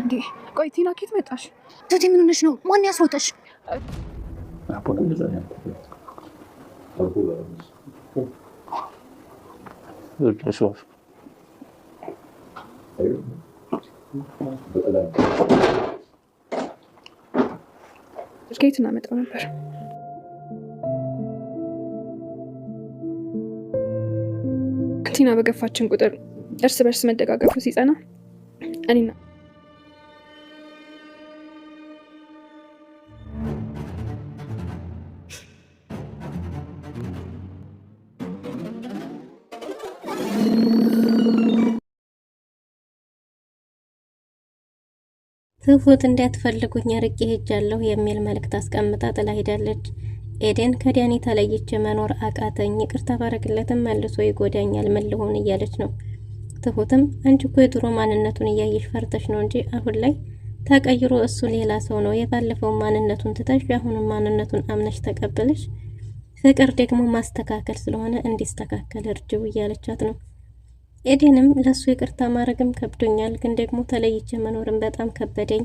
እንዴ ቆይ ቲና ኬት መጣሽ? ቱቲ ምን ሆነሽ ነው? ማን ያስሮጠሽ? شوف ከየት እናመጣው ነበር? ቲና በገፋችን ቁጥር እርስ በርስ መደጋገፉ ሲጸና እኔና ትሁት እንዳትፈልጉኝ ርቄ ሄጃለሁ የሚል መልእክት አስቀምጣ ጥላ ሄዳለች። ኤደን ከዳኒ ተለይቼ መኖር አቃተኝ፣ ይቅርታ ባረግለትም መልሶ ይጎዳኛል፣ ምን ልሆን እያለች ነው። ትሁትም አንቺ እኮ የድሮ ማንነቱን እያየሽ ፈርተሽ ነው እንጂ አሁን ላይ ተቀይሮ እሱ ሌላ ሰው ነው። የባለፈው ማንነቱን ትተሽ የአሁኑን ማንነቱን አምነሽ ተቀበለሽ። ፍቅር ደግሞ ማስተካከል ስለሆነ እንዲስተካከል እርጅው እያለቻት ነው። ኤደንም ለሱ ይቅርታ ማድረግም ከብዶኛል፣ ግን ደግሞ ተለይቼ መኖርም በጣም ከበደኝ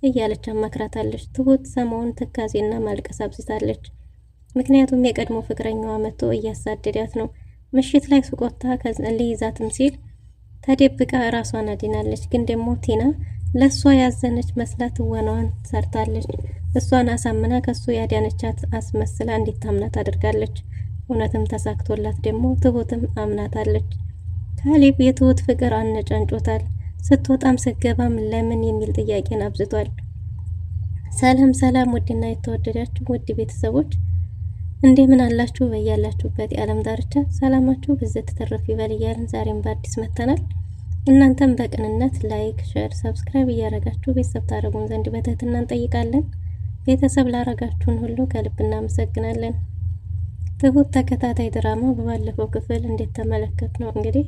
እያለች አማክራታለች። ትሁት ሰሞኑን ትካዜና ማልቀስ አብዝታለች። ምክንያቱም የቀድሞ ፍቅረኛዋ መጥቶ እያሳደዳት ነው። ምሽት ላይ ስቆታ ሊይዛትም ሲል ተደብቃ ራሷን አድናለች። ግን ደግሞ ቲና ለሷ ያዘነች መስላ ትወናዋን ሰርታለች። እሷን አሳምና ከሱ ያዳነቻት አስመስላ እንዲታምናት አድርጋለች። እውነትም ተሳክቶላት ደግሞ ትሁትም አምናታለች። ካሌብ የትሁት ፍቅር አነጫንጮታል። ስትወጣም ስትገባም ለምን የሚል ጥያቄን አብዝቷል። ሰላም ሰላም፣ ውድና የተወደዳችሁ ውድ ቤተሰቦች እንደምን አላችሁ? በያላችሁበት የዓለም ዳርቻ ሰላማችሁ ብዝት ተተረፍ ይበል እያልን ዛሬም በአዲስ መተናል። እናንተም በቅንነት ላይክ፣ ሼር፣ ሰብስክራይብ እያረጋችሁ ቤተሰብ ታደርጉን ዘንድ በትህትና እንጠይቃለን። ቤተሰብ ላረጋችሁን ሁሉ ከልብ እናመሰግናለን። ትሁት ተከታታይ ድራማ በባለፈው ክፍል እንዴት ተመለከት ነው እንግዲህ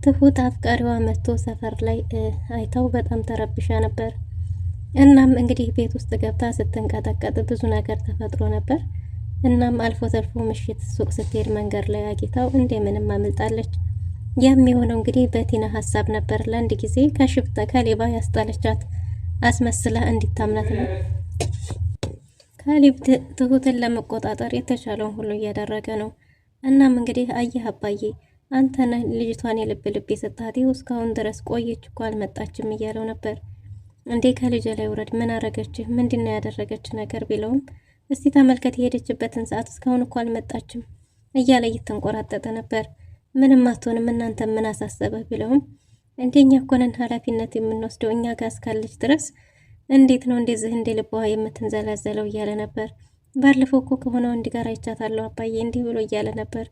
ትሁት አፍቃሪዋ መጥቶ ሰፈር ላይ አይታው በጣም ተረብሻ ነበር። እናም እንግዲህ ቤት ውስጥ ገብታ ስትንቀጠቀጥ ብዙ ነገር ተፈጥሮ ነበር። እናም አልፎ ተርፎ ምሽት ሱቅ ስትሄድ መንገድ ላይ አግኝታው እንደምንም አምልጣለች። ያም የሆነው እንግዲህ በቲና ሀሳብ ነበር። ለአንድ ጊዜ ከሌባ ያስጣለቻት አስመስላ እንዲታምናት ነው። ካሌብ ትሁትን ለመቆጣጠር የተቻለውን ሁሉ እያደረገ ነው። እናም እንግዲህ አየህ አባዬ አንተ ነህ ልጅቷን የልብ ልብ የሰጣት፣ ይኸው እስካሁን ድረስ ቆየች እኮ አልመጣችም እያለው ነበር። እንዴ ከልጅ ላይ ውረድ፣ ምን አረገችህ? ምንድነው ያደረገች ነገር ቢለውም እስቲ ተመልከት የሄደችበትን ሰዓት እስካሁን እኮ አልመጣችም እያለ እየተንቆራጠጠ ነበር። ምንም አትሆንም እናንተ ምን አሳሰበህ ቢለውም እንደኛ እኮ ነን ኃላፊነት የምንወስደው እኛ ጋር እስካለች ድረስ እንዴት ነው እንደዚህ እንደ ልቧ የምትንዘላዘለው እያለ ነበር። ባለፈው እኮ ከሆነ ወንድ ጋር አይቻታለሁ አባዬ እንዲህ ብሎ እያለ ነበር።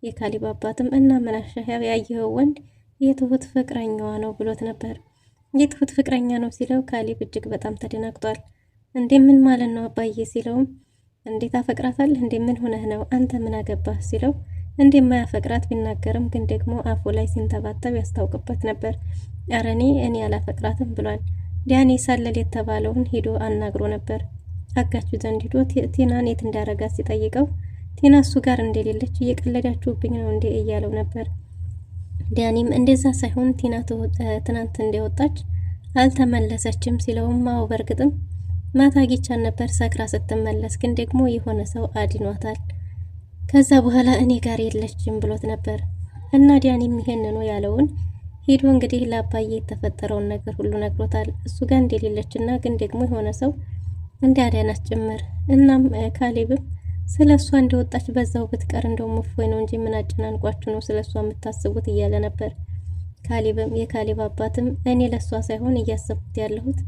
የካሌብ አባትም እና ምን አሻሻብ ያየኸው ወንድ የትሁት ፍቅረኛዋ ነው ብሎት ነበር። የትሁት ፍቅረኛ ነው ሲለው ካሌብ እጅግ በጣም ተደናግጧል። እንዴ ምን ማለት ነው አባዬ ሲለውም እንዴት አፈቅራታለህ እንዴ ምን ሆነህ ነው አንተ ምን አገባህ ሲለው እንደማያፈቅራት ቢናገርም ግን ደግሞ አፉ ላይ ሲንተባተብ ያስታውቅበት ነበር። ኧረ እኔ አላፈቅራትም ብሏል። ዳኒ ሳለል የተባለውን ሄዶ አናግሮ ነበር። አጋቹ ዘንድ ሄዶ ቲናን የት እንዳረጋት ሲጠይቀው ቲና እሱ ጋር እንደሌለች እየቀለዳችሁብኝ ነው እንዴ እያለው ነበር። ዳኒም እንደዛ ሳይሆን ቲና ትናንት እንደወጣች አልተመለሰችም ሲለውም አው በርግጥም ማታ ጊቻን ነበር ሰክራ ስትመለስ፣ ግን ደግሞ የሆነ ሰው አድኗታል። ከዛ በኋላ እኔ ጋር የለችም ብሎት ነበር። እና ዳኒም ይሄንኑ ያለውን ሄዶ እንግዲህ ለአባዬ የተፈጠረውን ነገር ሁሉ ነግሮታል። እሱ ጋር እንደሌለችና ግን ደግሞ የሆነ ሰው እንዳዳናት ጭምር። እናም ካሌብም ስለሷ እንደወጣች በዛው ብትቀር እንደውም እፎይ ነው እንጂ ምን አጨናንቋችሁ ነው ስለሷ የምታስቡት እያለ ነበር። ካሌብም የካሌብ አባትም እኔ ለሷ ሳይሆን እያሰብኩት ያለሁት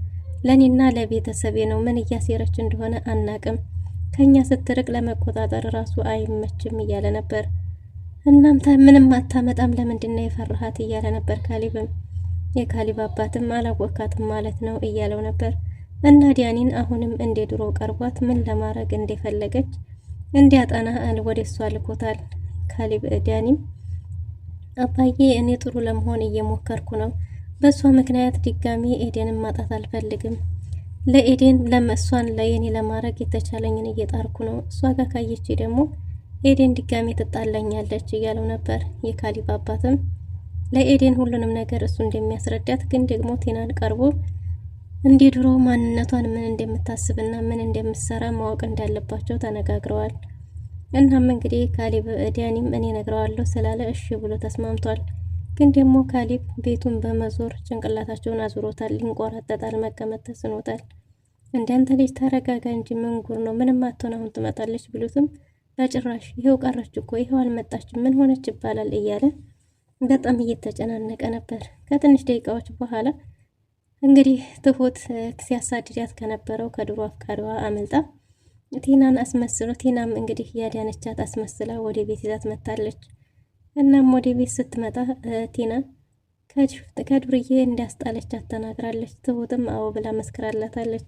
ለኔና ለቤተሰቤ ነው፣ ምን እያሴረች እንደሆነ አናቅም፣ ከኛ ስትርቅ ለመቆጣጠር ራሱ አይመችም እያለ ነበር። እናም ምንም አታመጣም ለምንድነው የፈራሃት እያለ ነበር ካሌብም። የካሌብ አባትም አላወካትም ማለት ነው እያለው ነበር። እና ዳኒን አሁንም እንደ ድሮ ቀርቧት ምን ለማድረግ እንደፈለገች እንዲያጠና ወደ እሷ ልኮታል። ካሌብ ዳኒም አባዬ እኔ ጥሩ ለመሆን እየሞከርኩ ነው፣ በሷ ምክንያት ድጋሚ ኤደንን ማጣት አልፈልግም፣ ለኤደን ለመሷን ለየኔ ለማድረግ የተቻለኝን እየጣርኩ ነው፣ እሷ ጋር ካየች ደግሞ ኤደን ድጋሚ ትጣላኛለች እያለው ነበር። የካሌብ አባትም ለኤደን ሁሉንም ነገር እሱ እንደሚያስረዳት ግን ደግሞ ቲናን ቀርቦ እንደ ድሮ ማንነቷን ምን እንደምታስብና ምን እንደምትሰራ ማወቅ እንዳለባቸው ተነጋግረዋል። እናም እንግዲህ ካሌብ ዲያኒም እኔ ነግረዋለሁ ስላለ እሺ ብሎ ተስማምቷል። ግን ደግሞ ካሌብ ቤቱን በመዞር ጭንቅላታቸውን አዙሮታል። ይንቆራጠጣል፣ መቀመጥ ተስኖታል። እንዳንተ ልጅ ተረጋጋ እንጂ ምን ጉር ነው? ምንም አትሆን አሁን ትመጣለች ብሉትም በጭራሽ ይሄው ቀረች እኮ ይሄው አልመጣችም ምን ሆነች ይባላል እያለ በጣም እየተጨናነቀ ነበር። ከትንሽ ደቂቃዎች በኋላ እንግዲህ ትሁት ሲያሳድዳት ከነበረው ከድሮ አፍቃሪዋ አመልጣ ቲናን አስመስሎ ቲናም እንግዲህ ያዳነቻት አስመስላ ወደ ቤት ይዛት መታለች። እናም ወደ ቤት ስትመጣ ቲና ከዱርዬ እንዳስጣለቻት ተናግራለች። ትሁትም አዎ ብላ መስክራላታለች።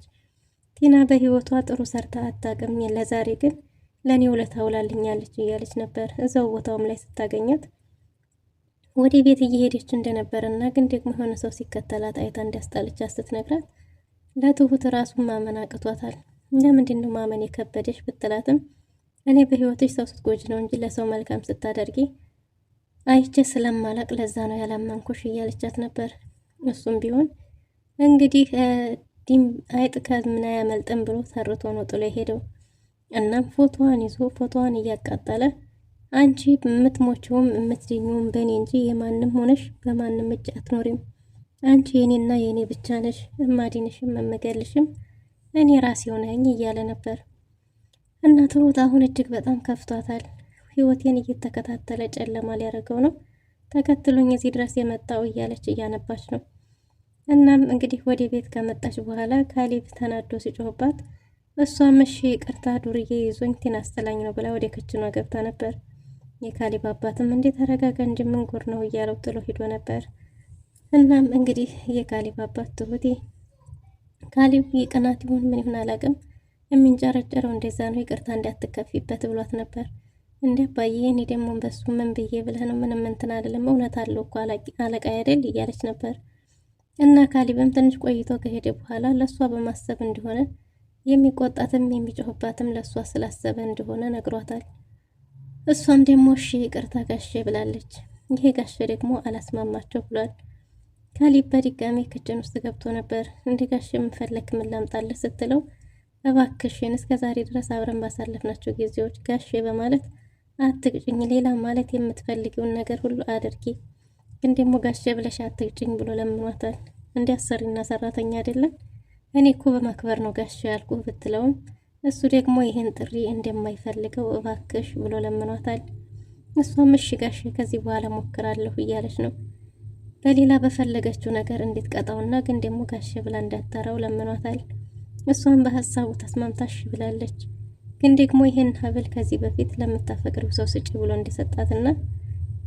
ቲና በህይወቷ ጥሩ ሰርታ አታውቅም፣ ለዛሬ ግን ለእኔ ውለታ ውላልኛለች እያለች ነበር። እዛው ቦታውም ላይ ስታገኛት ወደ ቤት እየሄደች እንደነበረና ግን ደግሞ የሆነ ሰው ሲከተላት አይታ እንዳስጣለቻት ስትነግራት ለትሁት ራሱን ማመን አቅቷታል። ለምንድን ነው ማመን የከበደሽ ብትላትም እኔ በህይወትሽ ሰው ስትጎጂ ነው እንጂ ለሰው መልካም ስታደርጊ አይቼ ስለማላቅ ለዛ ነው ያላመንኩሽ እያለቻት ነበር። እሱም ቢሆን እንግዲህ አይጥ ከምን አያመልጥም ብሎ ሰርቶ ነው ጥሎ የሄደው። እናም ፎቶዋን ይዞ ፎቶዋን እያቃጠለ አንቺ የምትሞችውም የምትድኙም በእኔ እንጂ የማንም ሆነሽ በማንም እጅ አትኖሪም። አንቺ የኔና የኔ ብቻ ነሽ፣ እማዲንሽም እምገልሽም እኔ ራሴው ነኝ እያለ ነበር። እና ትሁት አሁን እጅግ በጣም ከፍቷታል። ህይወቴን እየተከታተለ ጨለማ ሊያደርገው ነው፣ ተከትሎኝ እዚህ ድረስ የመጣው እያለች እያነባች ነው። እናም እንግዲህ ወደ ቤት ከመጣች በኋላ ካሌብ ተናዶ ሲጮህባት እሷም እሺ ይቅርታ ዱርዬ ይዞኝ ቲና አስጠላኝ ነው ብላ ወደ ክችኗ ገብታ ነበር። የካሌብ አባትም እንዴት ተረጋጋ እንጂ ምን ጉር ነው እያለው ጥሎ ሂዶ ነበር። እናም እንግዲህ የካሌብ አባት ትሁቴ ካሌብ የቅናት ይሁን ምን ይሁን አላውቅም የሚንጨረጨረው እንደዛ ነው ይቅርታ እንዳትከፊበት ብሏት ነበር። እንደ አባዬ እኔ ደግሞ በሱ ምን ብዬ ብለህ ነው? ምንም እንትን አልልም እውነት አለው እኮ አለቃ አይደል እያለች ነበር። እና ካሌብም ትንሽ ቆይቶ ከሄደ በኋላ ለእሷ በማሰብ እንደሆነ የሚቆጣትም የሚጮህባትም ለእሷ ስላሰበ እንደሆነ ነግሯታል። እሷም ደግሞ እሺ ይቅርታ ጋሼ ብላለች። ይሄ ጋሼ ደግሞ አላስማማቸው ብሏል። ካሌብ በድጋሚ ክችን ውስጥ ገብቶ ነበር። እንደ ጋሼ የምፈለክ ምን ላምጣልህ ስትለው እባክሽን እስከ ዛሬ ድረስ አብረን ባሳለፍናቸው ጊዜዎች ጋሼ በማለት አትቅጭኝ፣ ሌላ ማለት የምትፈልጊውን ነገር ሁሉ አድርጊ፣ ግን ደግሞ ጋሼ ብለሽ አትቅጭኝ ብሎ ለምኗታል። እንዲያሰሪና ሰራተኛ አይደለም እኔ እኮ በማክበር ነው ጋሼ ያልኩ ብትለውም እሱ ደግሞ ይህን ጥሪ እንደማይፈልገው እባክሽ ብሎ ለምኗታል። እሷም እሺ ጋሼ ከዚህ በኋላ ሞክራለሁ እያለች ነው። በሌላ በፈለገችው ነገር እንድትቀጣውና ግን ደግሞ ጋሼ ብላ እንዳታራው ለምኗታል። እሷም በሀሳቡ ተስማምታሽ ብላለች። ግን ደግሞ ይህን ሀብል ከዚህ በፊት ለምታፈቅሪው ሰው ስጪ ብሎ እንዲሰጣትና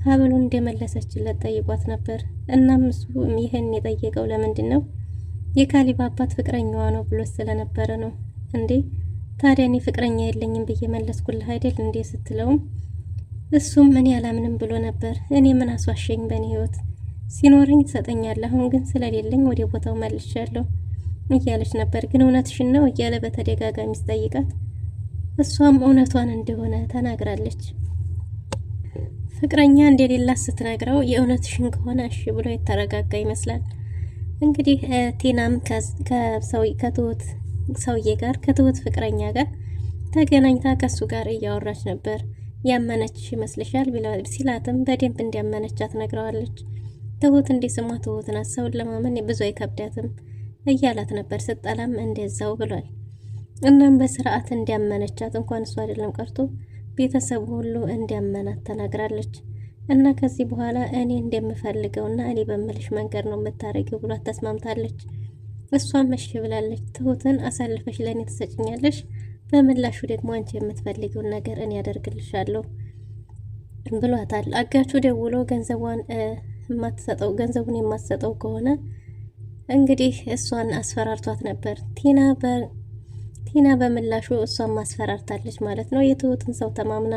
ሀብሉን እንደመለሰችለት ጠይቋት ነበር። እናም እሱ ይህን የጠየቀው ለምንድን ነው? የካሌብ አባት ፍቅረኛዋ ነው ብሎ ስለነበረ ነው። እንዴ ታዲያ እኔ ፍቅረኛ የለኝም ብዬ መለስኩልህ አይደል እንዴ ስትለውም እሱም እኔ አላምንም ብሎ ነበር። እኔ ምን አስዋሸኝ? በእኔ ህይወት ሲኖረኝ ትሰጠኛለህ፣ አሁን ግን ስለሌለኝ ወደ ቦታው መልሻለሁ እያለች ነበር። ግን እውነትሽን ነው እያለ በተደጋጋሚ ስጠይቃት እሷም እውነቷን እንደሆነ ተናግራለች። ፍቅረኛ እንደሌላት ስትነግረው የእውነትሽን ከሆነ እሺ ብሎ የተረጋጋ ይመስላል። እንግዲህ ቲናም ከትሁት ሰውዬ ጋር ከትሁት ፍቅረኛ ጋር ተገናኝታ ከሱ ጋር እያወራች ነበር። ያመነችሽ ይመስልሻል ሲላትም በደንብ እንዲያመነቻት ነግረዋለች። ትሁት እንደ ስሟ ትሁት ናት፣ ሰውን ለማመን ብዙ አይከብዳትም እያላት ነበር። ስጠላም እንደዛው ብሏል። እናም በስርዓት እንዲያመነቻት እንኳን እሱ አይደለም ቀርቶ ቤተሰቡ ሁሉ እንዲያመናት ተናግራለች። እና ከዚህ በኋላ እኔ እንደምፈልገውና እኔ በምልሽ መንገድ ነው የምታረጊው ብሏት ተስማምታለች። እሷም እሺ ብላለች። ትሁትን አሳልፈሽ ለእኔ ትሰጭኛለሽ፣ በምላሹ ደግሞ አንቺ የምትፈልጊውን ነገር እኔ ያደርግልሻለሁ ብሏታል። አጋቹ ደውሎ ገንዘቡን የማትሰጠው ከሆነ እንግዲህ እሷን አስፈራርቷት ነበር። ቲና በምላሹ እሷን ማስፈራርታለች ማለት ነው። የትሁትን ሰው ተማምና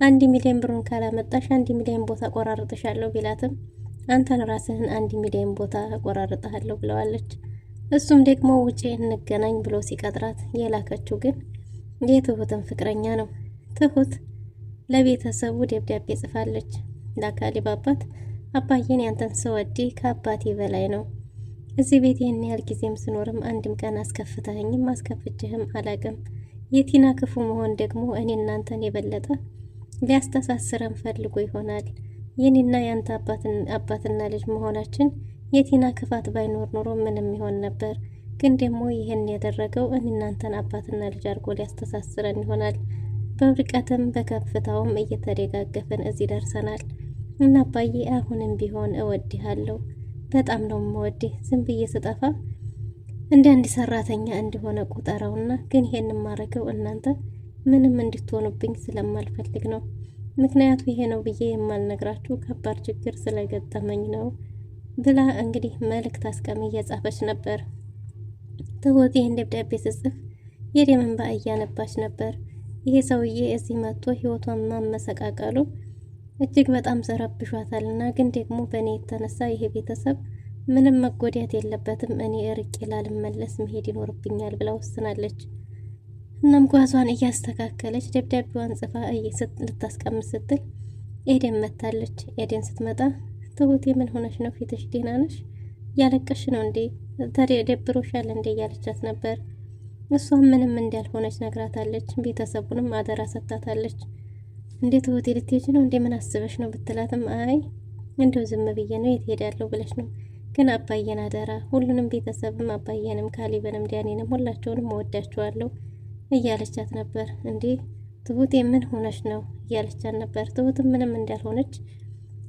1 ሚሊዮን ብሩን ካላመጣሽ 1 ሚሊዮን ቦታ ቆራርጥሻለሁ ቢላትም አንተን ራስህን 1 ሚሊዮን ቦታ ቆራርጥሃለሁ ብለዋለች። እሱም ደግሞ ውጪ እንገናኝ ብሎ ሲቀጥራት የላከችው ግን የትሁትን ፍቅረኛ ነው። ትሁት ለቤተሰቡ ደብዳቤ ጽፋለች። ለካሌብ አባት አባዬን ያንተን ስወዲ ከአባቴ በላይ ነው፣ እዚህ ቤት ይህን ያህል ጊዜም ስኖርም አንድም ቀን አስከፍተኸኝም አስከፍችህም አላቅም። የቲና ክፉ መሆን ደግሞ እኔ እናንተን የበለጠ ሊያስተሳስረን ፈልጎ ይሆናል። የኔና ያንተ አባትና ልጅ መሆናችን የቲና ክፋት ባይኖር ኖሮ ምንም ይሆን ነበር። ግን ደግሞ ይህን ያደረገው እኔ እናንተን አባትና ልጅ አድርጎ ሊያስተሳስረን ይሆናል። በውድቀትም በከፍታውም እየተደጋገፍን እዚህ ደርሰናል። እና አባዬ አሁንም ቢሆን እወድሃለሁ፣ በጣም ነው የምወድህ። ዝም ብዬ ስጠፋ እንደ አንድ ሰራተኛ እንደሆነ ቁጠረውና፣ ግን ይሄን ማረገው እናንተ ምንም እንድትሆኑብኝ ስለማልፈልግ ነው። ምክንያቱ ይሄ ነው ብዬ የማልነግራችሁ ከባድ ችግር ስለገጠመኝ ነው ብላ እንግዲህ መልእክት አስቀም እየጻፈች ነበር። ትሁት ይህን ደብዳቤ ስጽፍ የደም እንባ እያነባች ነበር። ይሄ ሰውዬ እዚህ መጥቶ ህይወቷን ማመሰቃቀሉ እጅግ በጣም ዘረብሿታልና፣ ግን ደግሞ በእኔ የተነሳ ይሄ ቤተሰብ ምንም መጎዳት የለበትም፣ እኔ እርቄ ላልመለስ መሄድ ይኖርብኛል ብላ ወስናለች። እናም ጓዟን እያስተካከለች ደብዳቤዋን ጽፋ ልታስቀምጥ ስትል ኤደን መታለች። ኤደን ስትመጣ ትሁቴ ምን ሆነሽ ነው? ፊትሽ ደህና ነሽ? ያለቀሽ ነው እንዴ? ደብሮሻል እንዴ? እያለቻት ነበር። እሷም ምንም እንዳልሆነች ነግራታለች። ቤተሰቡንም አደራ ሰጥታታለች። እንዴት ትሁቴ ልትሄጂ ነው እንዴ? ምን አስበሽ ነው ብትላትም አይ እንደው ዝም ብዬ ነው፣ የት ሄዳለሁ ብለሽ ነው? ግን አባዬን አደራ፣ ሁሉንም ቤተሰብም አባዬንም ካሊበንም ዲያኔንም ሁላቸውንም እወዳቸዋለሁ እያለቻት ነበር። እንዴ ትሁቴ ምን ሆነች ነው እያለቻት ነበር። ትሁትም ምንም እንዳልሆነች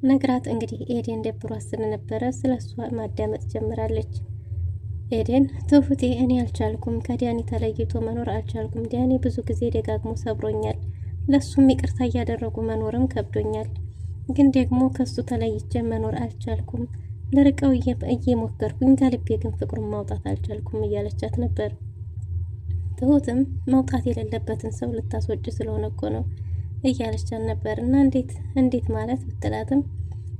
ነግራት እንግዲህ ኤደን ደብሯት ስለነበረ ስለሷ ማዳመጥ ጀምራለች። ኤደን ትሁቴ እኔ አልቻልኩም፣ ከዲያኒ ተለይቶ መኖር አልቻልኩም። ዲያኒ ብዙ ጊዜ ደጋግሞ ሰብሮኛል፣ ለሱም ይቅርታ እያደረጉ መኖርም ከብዶኛል። ግን ደግሞ ከሱ ተለይቼ መኖር አልቻልኩም፣ ልርቀው እየሞከርኩኝ ከልቤ ግን ፍቅሩን ማውጣት አልቻልኩም እያለቻት ነበር። ትሁትም መውጣት የሌለበትን ሰው ልታስወጭ ስለሆነ እኮ ነው እያለቻት ነበር። እና እንዴት ማለት ብትላትም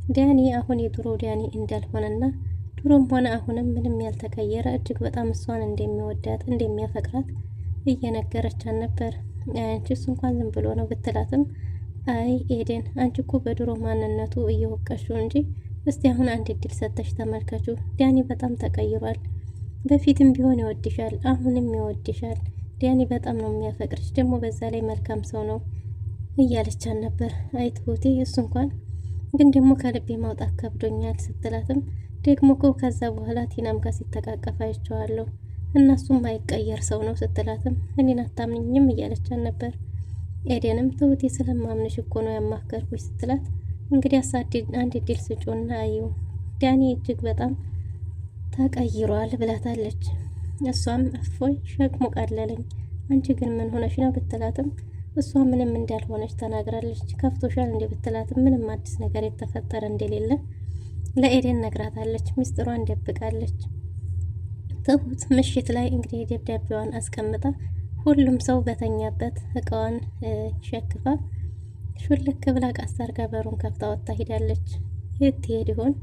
ዲያኒ አሁን የድሮ ዲያኒ እንዳልሆነና ድሮም ሆነ አሁንም ምንም ያልተቀየረ እጅግ በጣም እሷን እንደሚወዳት እንደሚያፈቅራት እየነገረቻት ነበር። አንቺ እሱ እንኳን ዝም ብሎ ነው ብትላትም አይ ኤደን አንቺ እኮ በድሮ ማንነቱ እየወቀሽው እንጂ እስቲ አሁን አንድ እድል ሰጥተሽ ተመልከቹ። ዲያኒ በጣም ተቀይሯል። በፊትም ቢሆን ይወድሻል፣ አሁንም ይወድሻል። ዲያኒ በጣም ነው የሚያፈቅርሽ፣ ደግሞ በዛ ላይ መልካም ሰው ነው እያለቻት ነበር። አይ ትሁቴ እሱ እንኳን ግን ደግሞ ከልቤ ማውጣት ከብዶኛል ስትላትም ደግሞ እኮ ከዛ በኋላ ቲናም ጋር ሲተቃቀፍ አይቼዋለሁ፣ እናሱም አይቀየር ሰው ነው ስትላትም እኔን አታምኝም እያለቻት ነበር። ኤደንም ትሁቴ ስለማምንሽ እኮ ነው ያማከርኩሽ ስትላት እንግዲህ አንድ እድል ስጪውና አዩ ዲያኒ እጅግ በጣም ተቀይሯል ብላታለች። እሷም እፎይ ሸክሙ ቀለለኝ፣ አንቺ ግን ምን ሆነሽ ነው ብትላትም እሷ ምንም እንዳልሆነች ተናግራለች። ከፍቶሻል እንዴ ብትላትም ምንም አዲስ ነገር የተፈጠረ እንደሌለ ለኤደን ነግራታለች። ሚስጥሯን ደብቃለች። ትሁት ምሽት ላይ እንግዲህ ደብዳቤዋን አስቀምጣ ሁሉም ሰው በተኛበት እቃዋን ሸክፋ ሹልክ ብላ ቃስ አርጋ በሩን ከፍታ ወጣ ሄዳለች። የት ትሄድ ይሆን?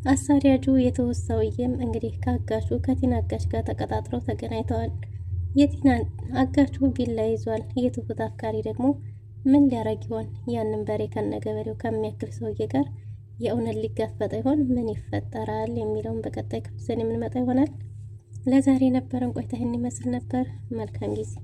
አሳሪያጁ የትሁት ሰውዬም እንግዲህ ከአጋቹ ከቲና አጋች ጋር ተቀጣጥረው ተገናኝተዋል። የቲና አጋቹ ቢላ ይዟል። የትሁት አፍቃሪ ደግሞ ምን ሊያረግ ይሆን? ያንን በሬ ከነገበሬው ከሚያክል ሰውዬ ጋር የእውነት ሊጋፈጥ ይሆን? ምን ይፈጠራል የሚለውን በቀጣይ ክፍል የምንመጣ ይሆናል። ለዛሬ የነበረን ቆይታ ይህን ይመስል ነበር። መልካም ጊዜ